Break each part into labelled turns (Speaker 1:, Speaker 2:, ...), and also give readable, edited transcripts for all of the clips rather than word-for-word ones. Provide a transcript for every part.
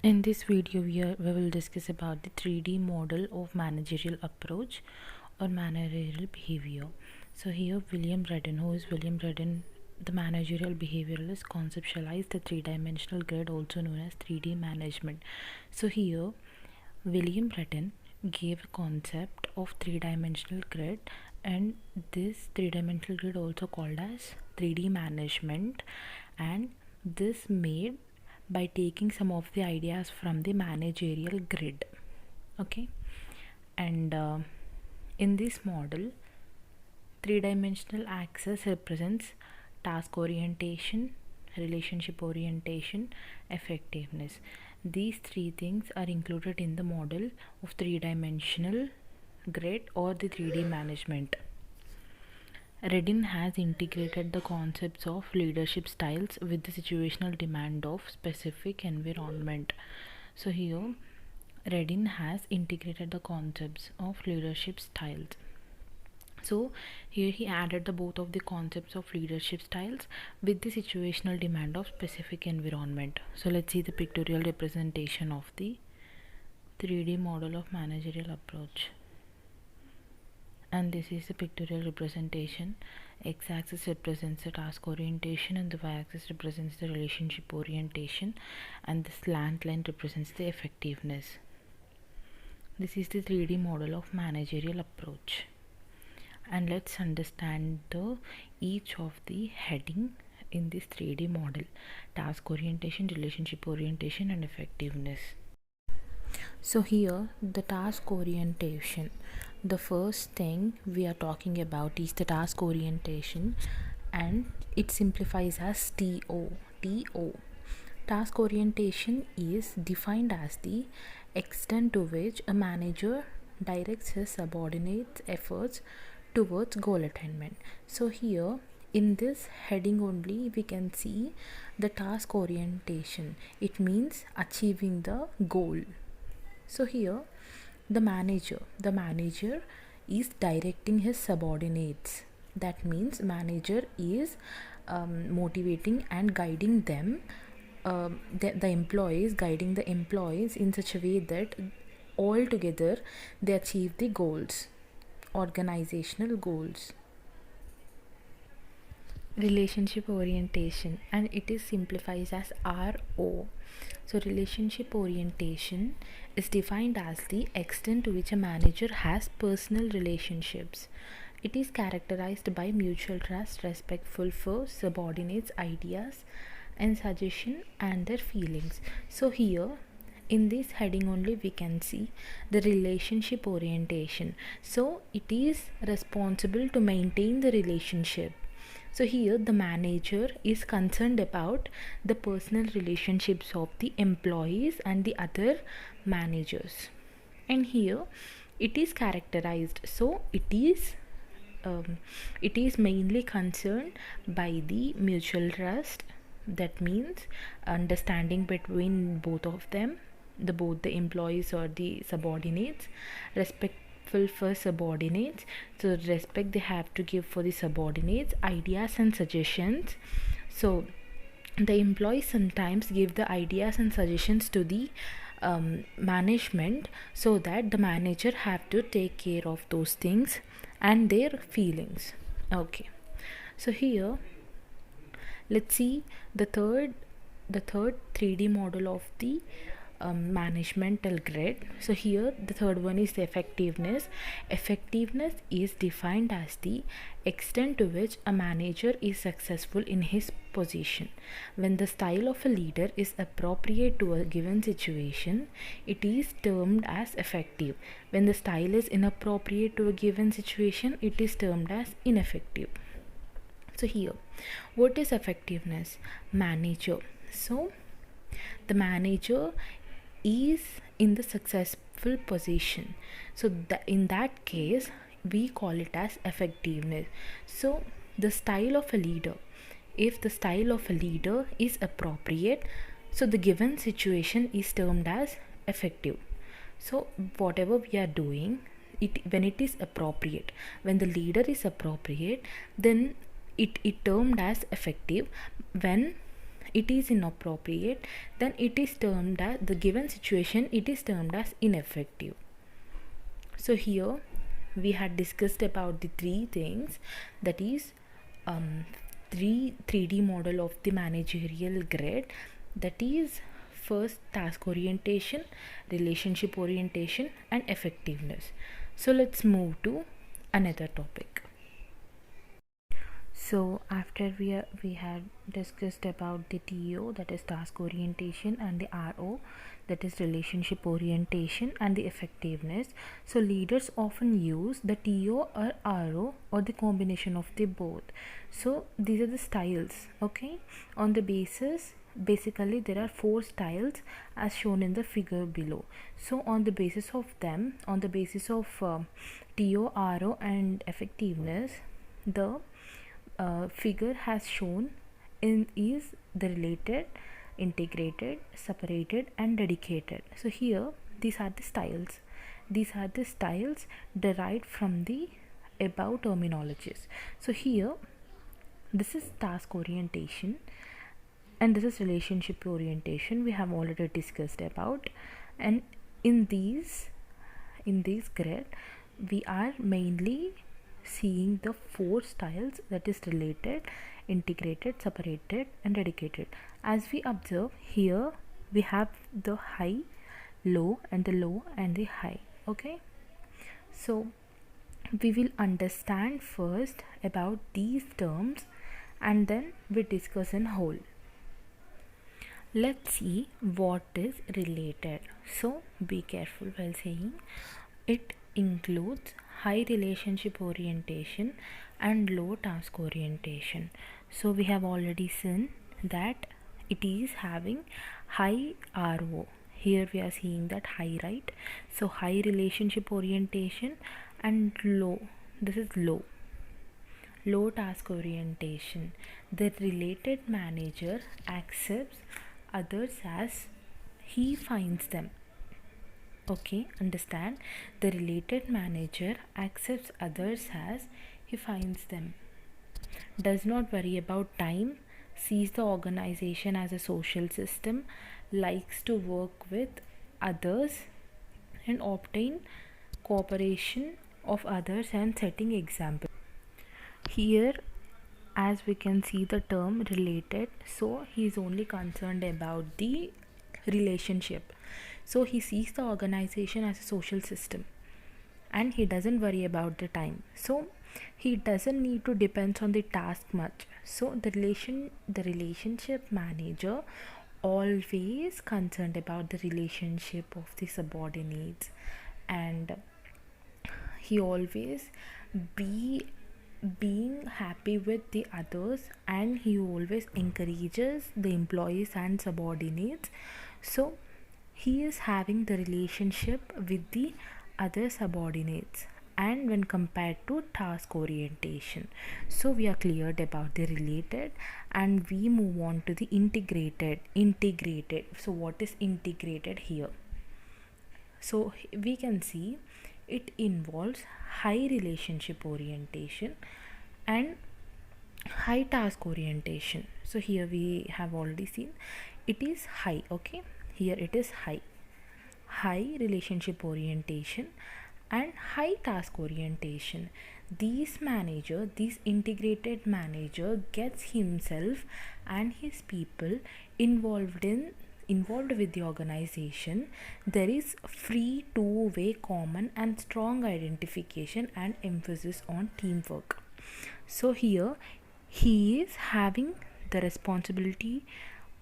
Speaker 1: In this video, we will discuss about the 3D model of managerial approach or managerial behavior. So here William Redden, who is William Redden, the managerial behavioralist, conceptualized the three-dimensional grid, also known as 3D management. So here William Redden gave a concept of three-dimensional grid, and this three-dimensional grid also called as 3D management, and this made by taking some of the ideas from the managerial grid. Okay, and in this model, three-dimensional axis represents task orientation, relationship orientation, effectiveness. These three things are included in the model of three-dimensional grid or the 3D management. Redin has integrated the concepts of leadership styles with the situational demand of specific environment. So here Redin has integrated the concepts of leadership styles. So here he added the both of the concepts of leadership styles with the situational demand of specific environment. So let's see the pictorial representation of the 3D model of managerial approach. And this is the pictorial representation. X-axis represents the task orientation and the y-axis represents the relationship orientation, and the slant line represents the effectiveness. This is the 3D model of managerial approach. And let's understand each of the heading in this 3D model: task orientation, relationship orientation, and effectiveness. So here the task orientation, the first thing we are talking about is the task orientation, and it simplifies as TO. Task orientation is defined as the extent to which a manager directs his subordinates' efforts towards goal attainment. So here in this heading only we can see the task orientation. It means achieving the goal. So here the manager is directing his subordinates. That means manager is motivating and guiding them, the employees, guiding the employees in such a way that all together they achieve the goals, organizational goals. Relationship orientation, and it is simplified as RO. So relationship orientation is defined as the extent to which a manager has personal relationships. It is characterized by mutual trust, respectful for subordinates' ideas and suggestion and their feelings. So here in this heading only we can see the relationship orientation. So it is responsible to maintain the relationship. So here the manager is concerned about the personal relationships of the employees and the other managers, and here it is characterized. So it is mainly concerned by the mutual trust. That means understanding between both of them, both the employees or the subordinates. Respectful for subordinates, so respect they have to give for the subordinates, ideas and suggestions. So the employees sometimes give the ideas and suggestions to the management, so that the manager have to take care of those things and their feelings. Okay, so here let's see the third 3D model of the managemental grid. So here the third one is the effectiveness. Effectiveness is defined as the extent to which a manager is successful in his position. When the style of a leader is appropriate to a given situation, it is termed as effective. When the style is inappropriate to a given situation, it is termed as ineffective. So here, what is effectiveness? Manager. So the manager is in the successful position, so in that case we call it as effectiveness. So the style of a leader, if the style of a leader is appropriate, so the given situation is termed as effective. So whatever we are doing, when it is appropriate, when the leader is appropriate, then it termed as effective. When it is inappropriate, then it is termed as, the given situation, it is termed as ineffective. So here we had discussed about the three things, that is 3D model of the managerial grid, that is first task orientation, relationship orientation, and effectiveness. So let's move to another topic. So after we had discussed about the TO, that is task orientation, and the RO, that is relationship orientation, and the effectiveness. So leaders often use the TO or RO or the combination of the both. So these are the styles, okay? On the basis, basically there are 4 styles as shown in the figure below. So on the basis of them, on the basis of TO, RO, and effectiveness, the figure has shown is the related, integrated, separated, and dedicated. So here these are the styles. These are the styles derived from the above terminologies. So here this is task orientation and this is relationship orientation, we have already discussed about. And in these grid we are mainly seeing the 4 styles, that is related, integrated, separated, and dedicated. As we observe here, we have the high, low, and the low and the high. Okay, so we will understand first about these terms and then we discuss in whole. Let's see what is related. So be careful while saying it includes high relationship orientation and low task orientation. So we have already seen that it is having high RO. Here we are seeing that high, right? So high relationship orientation and low, this is low task orientation. The related manager accepts others as he finds them. Okay, understand? The related manager accepts others as he finds them. Does not worry about time, sees the organization as a social system, likes to work with others and obtain cooperation of others and setting example. Here as we can see the term related, so he is only concerned about the relationship. So he sees the organization as a social system and he doesn't worry about the time. So he doesn't need to depend on the task much. So the relationship manager always concerned about the relationship of the subordinates, and he always being happy with the others, and he always encourages the employees and subordinates. So he is having the relationship with the other subordinates. And when compared to task orientation, so we are cleared about the related and we move on to the integrated. So what is integrated here? So we can see it involves high relationship orientation and high task orientation. So here we have already seen it is high. Okay, here it is high relationship orientation and high task orientation. This integrated manager gets himself and his people involved with the organization. There is free two-way common and strong identification and emphasis on teamwork. So here he is having the responsibility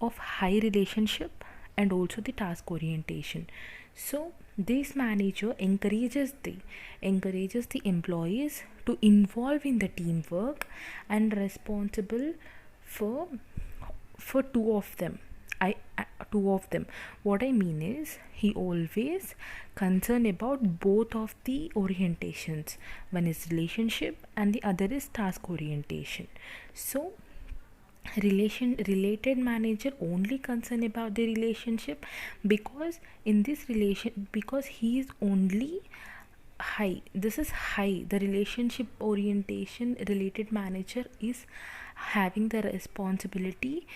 Speaker 1: of high relationship and also the task orientation. So this manager encourages the employees to involve in the teamwork and responsible for two of them. What I mean is he always concerned about both of the orientations. One is relationship and the other is task orientation. So related manager only concerned about the relationship because he is only high. This is high. The relationship orientation related manager is having the responsibility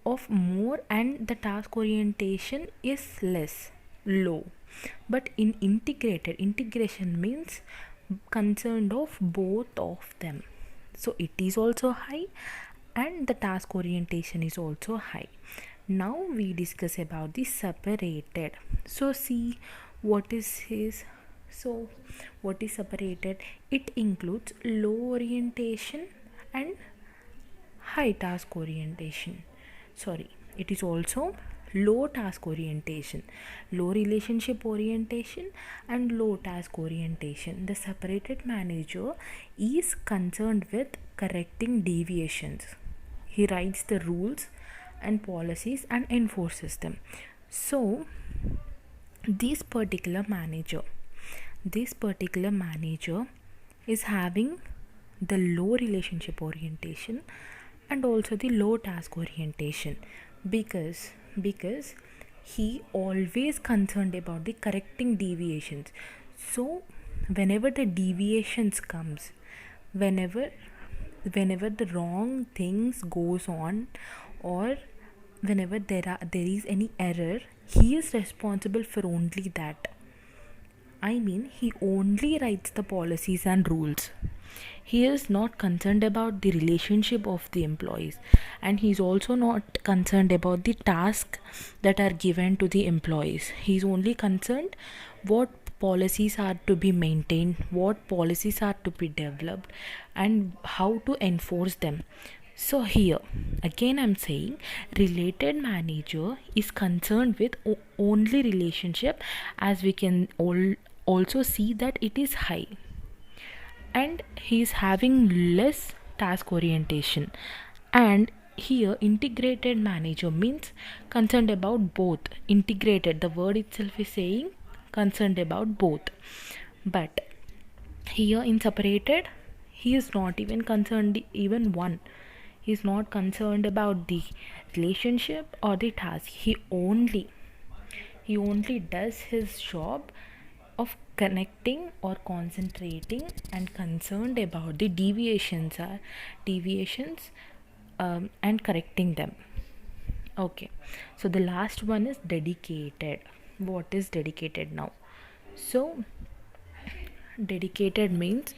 Speaker 1: of more and the task orientation is low. But in integration means concerned of both of them, so it is also high and the task orientation is also high. Now we discuss about the separated. So see what is his. So what is separated? It includes low orientation and high task orientation. It is also low task orientation, low relationship orientation and low task orientation. The separated manager is concerned with correcting deviations. He writes the rules and policies and enforces them. So this particular manager is having the low relationship orientation and also the low task orientation, because he always concerned about the correcting deviations. So whenever the deviations comes, whenever the wrong things goes on, or whenever there is any error, he is responsible for only that. I mean, he only writes the policies and rules. He is not concerned about the relationship of the employees, and he is also not concerned about the tasks that are given to the employees. He is only concerned what policies are to be maintained, what policies are to be developed, and how to enforce them. So here again I'm saying related manager is concerned with only relationship, as we can also see that it is high, and he is having less task orientation. And here integrated manager means concerned about both. Integrated, the word itself is saying concerned about both, but here in separated he is not even concerned even one. He is not concerned about the relationship or the task. He only does his job of connecting or concentrating and concerned about the deviations and correcting them. Okay, so the last one is dedicated. What is dedicated now? So dedicated means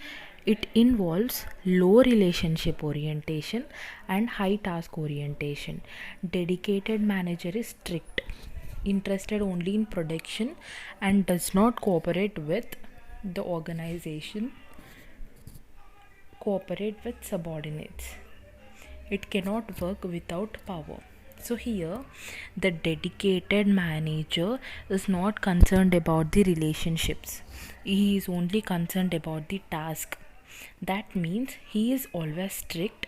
Speaker 1: it involves low relationship orientation and high task orientation. Dedicated manager is strict, interested only in production, and does not cooperate with the organization, cooperate with subordinates. It cannot work without power. So here the dedicated manager is not concerned about the relationships. He is only concerned about the task. That means he is always strict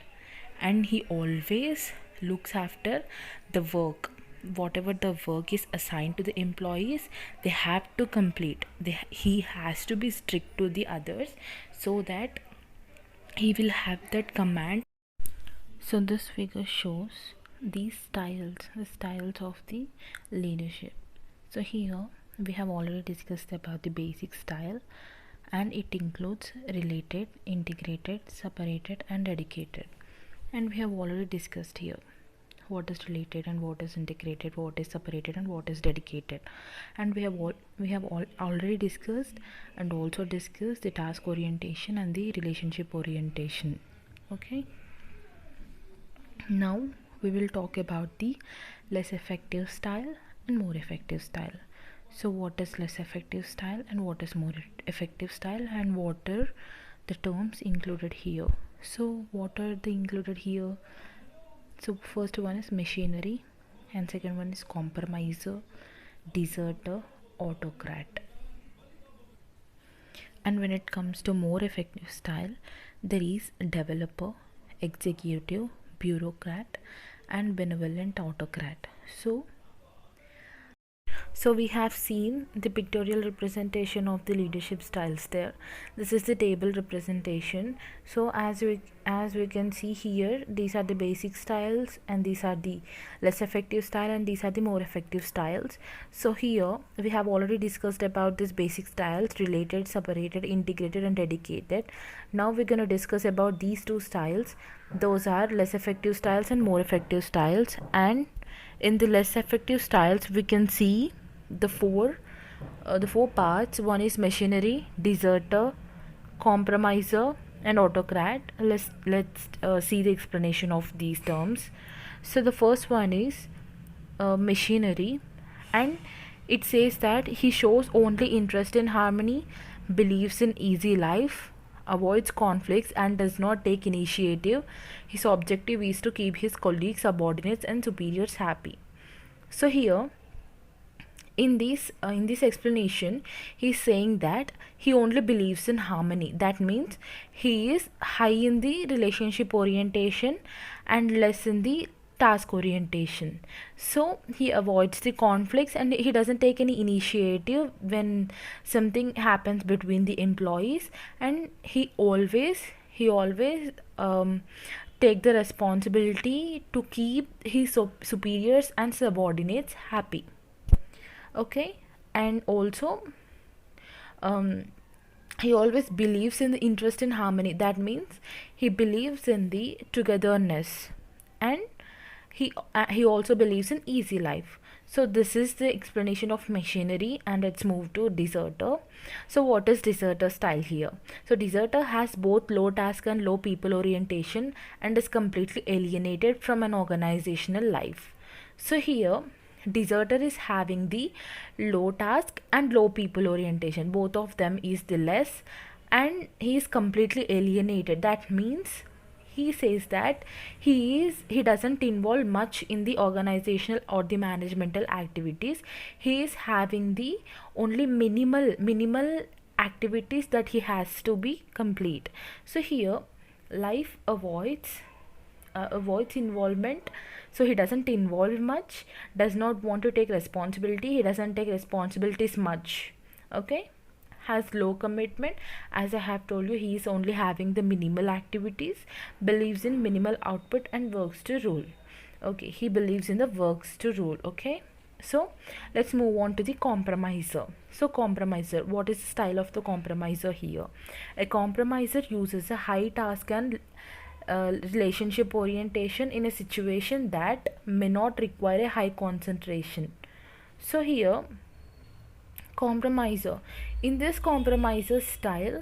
Speaker 1: and he always looks after the work. Whatever the work is assigned to the employees, they have to complete. He has to be strict to the others so that he will have that command. So this figure shows the styles of the leadership. So here we have already discussed about the basic style, and it includes related, integrated, separated and dedicated. And we have already discussed here what is related and what is integrated, what is separated and what is dedicated. And we have already discussed and also discussed the task orientation and the relationship orientation. Okay, now we will talk about the less effective style and more effective style. So what is less effective style and what is more effective style, and what are the terms included here? So what are the included here? So first one is machinery, and second one is compromiser, deserter, autocrat. And when it comes to more effective style, there is developer, executive, bureaucrat and benevolent autocrat. So So we have seen the pictorial representation of the leadership styles there. This is the table representation. So as we can see here, these are the basic styles and these are the less effective style and these are the more effective styles. So here we have already discussed about this basic styles: related, separated, integrated and dedicated. Now we're going to discuss about these two styles. Those are less effective styles and more effective styles. And in the less effective styles we can see the four parts. One is machinery, deserter, compromiser and autocrat. Let's see the explanation of these terms. So the first one is machinery, and it says that he shows only interest in harmony, believes in easy life, avoids conflicts and does not take initiative. His objective is to keep his colleagues, subordinates and superiors happy. So here in this explanation he's saying that he only believes in harmony. That means he is high in the relationship orientation and less in the task orientation. So he avoids the conflicts and he doesn't take any initiative when something happens between the employees, and he always take the responsibility to keep his superiors and subordinates happy. Okay, and also he always believes in the interest in harmony. That means he believes in the togetherness, and he also believes in easy life. So this is the explanation of machinery, and let's move to deserter. So what is deserter style here? So deserter has both low task and low people orientation and is completely alienated from an organizational life. So here deserter is having the low task and low people orientation. Both of them is the less, and he is completely alienated. That means he says that he doesn't involve much in the organizational or the managemental activities. He is having the only minimal activities that he has to be complete. So here life avoids involvement. So he doesn't involve much, does not want to take responsibility, he doesn't take responsibilities much. Okay, has low commitment. As I have told you, he is only having the minimal activities, believes in minimal output and works to rule. Okay, he believes in the works to rule. Okay, so let's move on to the compromiser. So compromiser, what is the style of the compromiser here? A compromiser uses a high task and relationship orientation in a situation that may not require a high concentration. So here compromiser, in this compromiser style,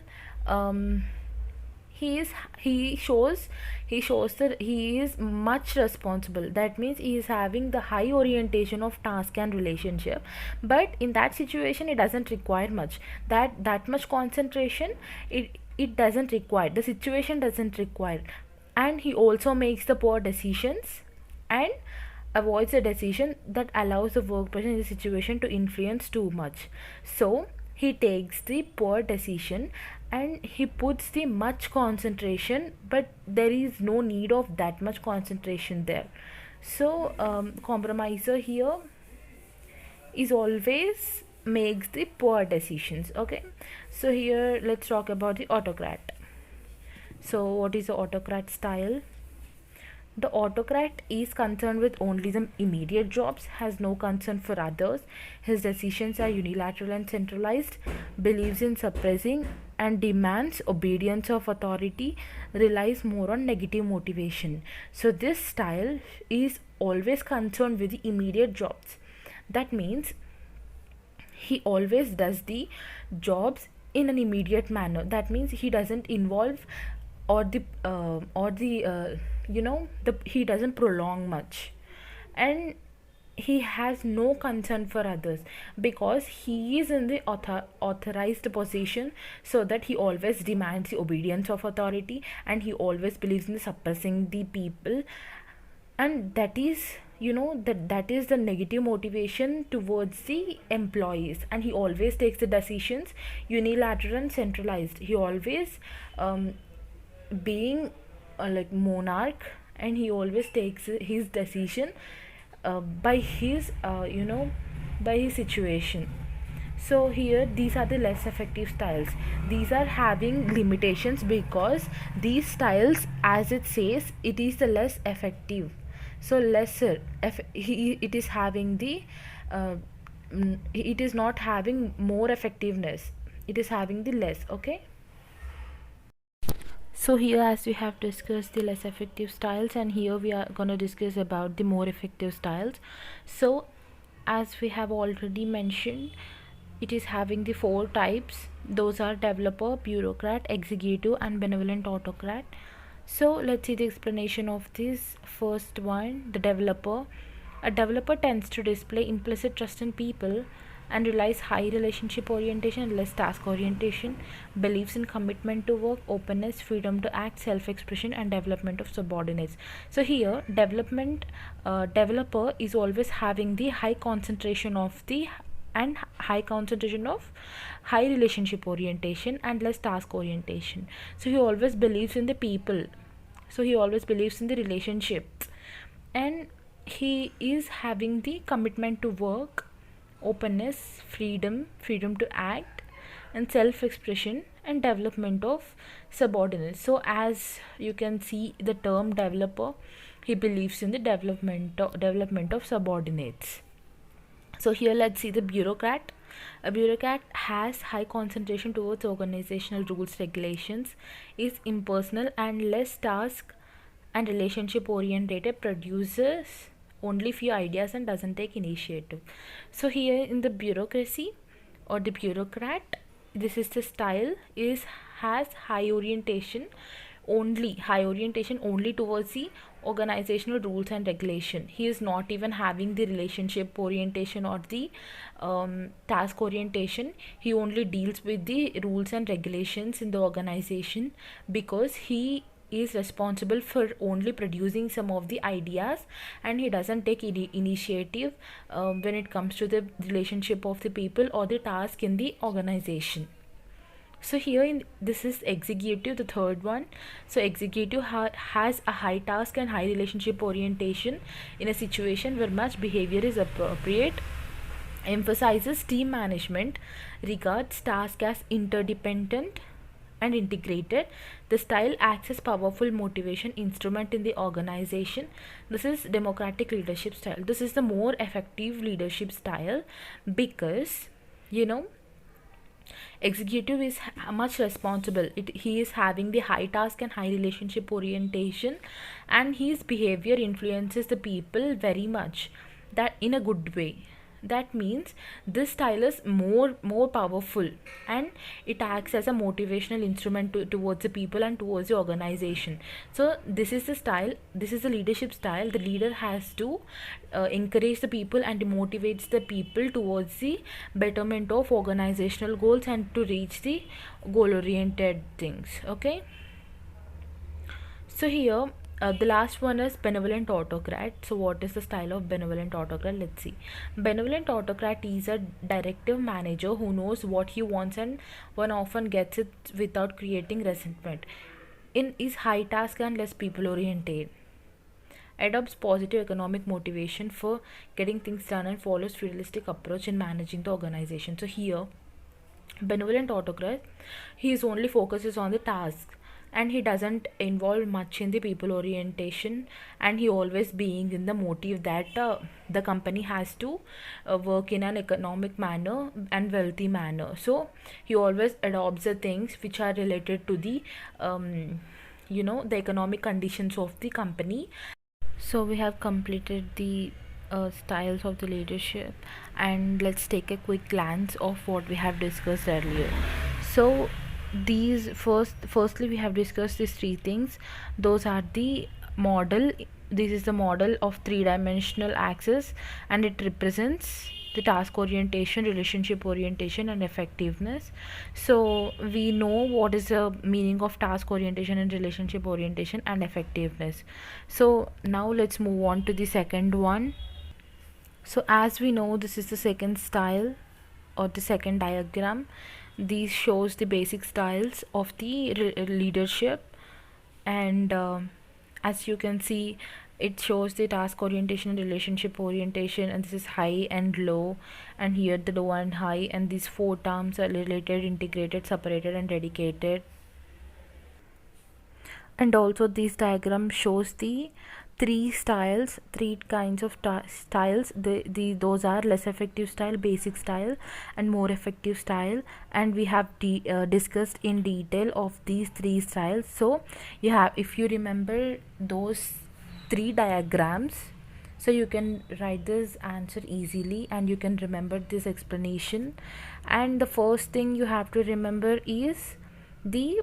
Speaker 1: he shows that he is much responsible. That means he is having the high orientation of task and relationship, but in that situation it doesn't require much, that much concentration. It doesn't require, the situation doesn't require. And he also makes the poor decisions and avoids a decision that allows the work person in the situation to influence too much. So he takes the poor decision and he puts the much concentration, but there is no need of that much concentration there. So compromiser here is always makes the poor decisions. Okay, so here let's talk about the autocrat. So what is the autocrat style? The autocrat is concerned with only the immediate jobs, has no concern for others. His decisions are unilateral and centralized, believes in suppressing and demands obedience of authority, relies more on negative motivation. So this style is always concerned with the immediate jobs. That means he always does the jobs in an immediate manner. That means he doesn't involve he doesn't prolong much, and he has no concern for others because he is in the authorized position, so that he always demands the obedience of authority and he always believes in suppressing the people, and that is that is the negative motivation towards the employees. And he always takes the decisions unilateral and centralized. He always being like monarch, and he always takes his decision by his by his situation. So here these are the less effective styles. These are having limitations because these styles, as it says, it is the less effective. So lesser it is having the it is not having more effectiveness, it is having the less. Okay, so here as we have discussed the less effective styles, and here we are going to discuss about the more effective styles. So as we have already mentioned, it is having the four types. Those are developer, bureaucrat, executive, and benevolent autocrat. So let's see the explanation of this first one, the developer. A developer tends to display implicit trust in people and relies high relationship orientation and less task orientation, believes in commitment to work, openness, freedom to act, self-expression, and development of subordinates. So here developer is always having the high concentration of high relationship orientation and less task orientation. So he always believes in the people, so he always believes in the relationships, and he is having the commitment to work, openness, freedom to act, and self-expression, and development of subordinates. So as you can see the term developer, he believes in the development of subordinates. So here let's see the bureaucrat. A bureaucrat has high concentration towards organizational rules, regulations, is impersonal and less task and relationship oriented, produces only few ideas and doesn't take initiative. So here in the bureaucracy or the bureaucrat, this is the style, has high orientation only towards the organizational rules and regulation. He is not even having the relationship orientation or the task orientation. He only deals with the rules and regulations in the organization because he is responsible for only producing some of the ideas, and he doesn't take initiative when it comes to the relationship of the people or the task in the organization. So here this is executive, the third one. So executive has a high task and high relationship orientation in a situation where much behavior is appropriate, emphasizes team management, regards task as interdependent and integrated. The style acts as powerful motivation instrument in the organization. This is democratic leadership style. This is the more effective leadership style because executive is much responsible. He is having the high task and high relationship orientation, and his behavior influences the people very much, that in a good way. That means this style is more powerful, and it acts as a motivational instrument towards the people and towards the organization. So this is the style, this is the leadership style. The leader has to encourage the people and motivates the people towards the betterment of organizational goals and to reach the goal oriented things. Okay, so here the last one is benevolent autocrat. So what is the style of benevolent autocrat? Let's see. Benevolent autocrat is a directive manager who knows what he wants, and one often gets it without creating resentment. Is high task and less people oriented, adopts positive economic motivation for getting things done, and follows realistic approach in managing the organization. So here benevolent autocrat, his only focus is on the task, and he doesn't involve much in the people orientation, and he always being in the motive that the company has to work in an economic manner and wealthy manner. So he always adopts the things which are related to the the economic conditions of the company. So we have completed the styles of the leadership, and let's take a quick glance of what we have discussed earlier. So these firstly we have discussed these three things. Those are the model. This is the model of three-dimensional axis, and it represents the task orientation, relationship orientation, and effectiveness. So we know what is the meaning of task orientation and relationship orientation and effectiveness. So now let's move on to the second one. So as we know, this is the second style or the second diagram. These shows the basic styles of the leadership, and as you can see, It shows the task orientation and relationship orientation, and this is high and low, and here the low and high, and these four terms are related, integrated, separated, and dedicated. And also this diagram shows the three kinds of styles. Those are less effective style, basic style, and more effective style, and we have discussed in detail of these three styles. So you have, if you remember those three diagrams, so you can write this answer easily and you can remember this explanation. And the first thing you have to remember is the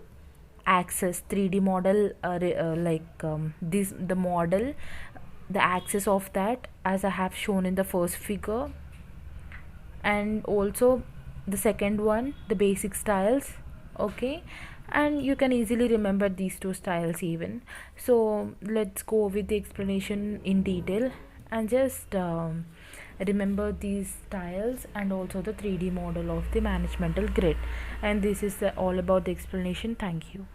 Speaker 1: axis. 3D model, this the model, the axis of that, as I have shown in the first figure. And also the second one, the basic styles. Okay, and you can easily remember these two styles even. So let's go with the explanation in detail, and just remember these styles and also the 3D model of the managemental grid. And this is all about the explanation. Thank you.